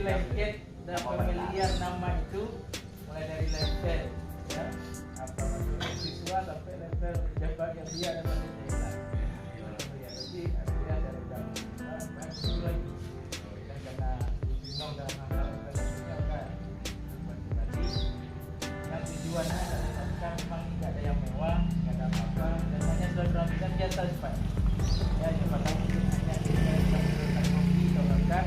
lengket dan pemilihan nama itu mulai dari level ya, apa masuk siswa sampai level pejabat yang dia dapat diterima. Jadi akhirnya dari jam itu lagi dan karena bingung dalam masalah levelnya kan dan tujuannya adalah memang tidak ada yang mewah, tidak ada apa-apa dan hanya saudara-saudara biasa cepat. Ya cuma mungkin hanya kita kopi atau makan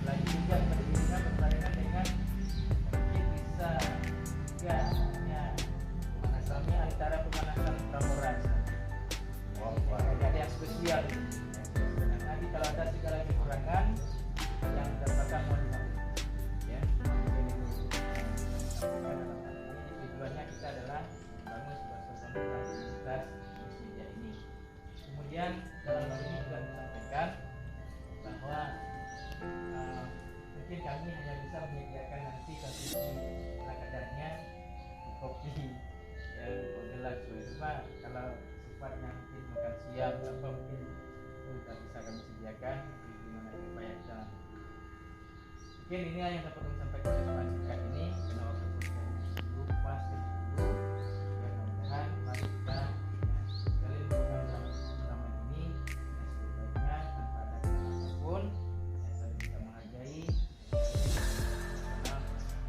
lagi juga berdirinya berbarengan dengan mungkin bisa ya pemanasannya antara pemanasan pramuras. Ada yang spesial. Nanti kalau ada segala kekurangan yang dapatkan mohon dimaklumi. Ya. Tujuannya kita adalah membangun sebuah komunitas media ini. Kemudian dalam hal ini juga disampaikan bahwa mungkin kami hanya bisa menyediakan nanti konsumsi ala kadarnya di kopi ya gelas cuma kalau sifatnya mungkin makan siang apa mungkin itu tak bisa kami sediakan gimana supaya kita mungkin ini yang dapat kami sampaikan di singkat ini karena waktu dulu pas dulu ya mudah-mudahan mari kita jalin hubungan selama ini dan sebaiknya tanpa ada kesalahan apapun ya saya bisa menghargai karena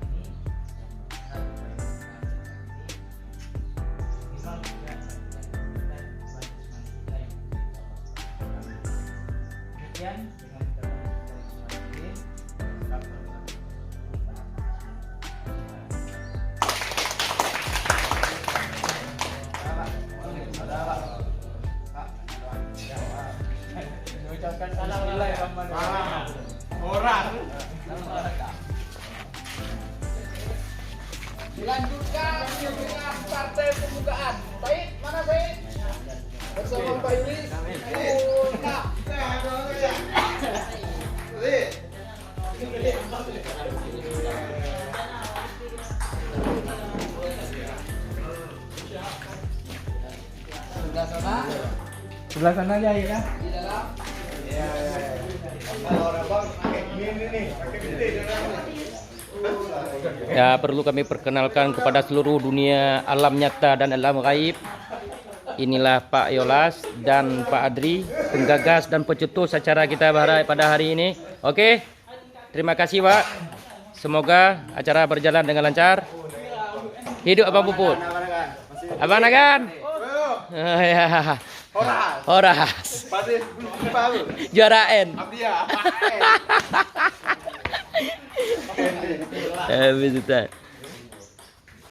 ini yang merupakan memang juga dan banyak kita yang demikian dengan ucapkan salam orang dilanjutkan dengan partai pembukaan. Baik, mana baik? Bersama Pak Yulis. Nah, sebelah sana. sebelah sana aja ya kan? Di dalam. Ya, perlu kami perkenalkan kepada seluruh dunia alam nyata dan alam gaib. Inilah Pak Yolas dan Pak Adri, penggagas dan pencetus acara kita pada hari ini. Oke, terima kasih Pak. Semoga acara berjalan dengan lancar. Hidup Abang Puput. Abang Nagan. Oh, ya. Horas. Juara N. Habis itu.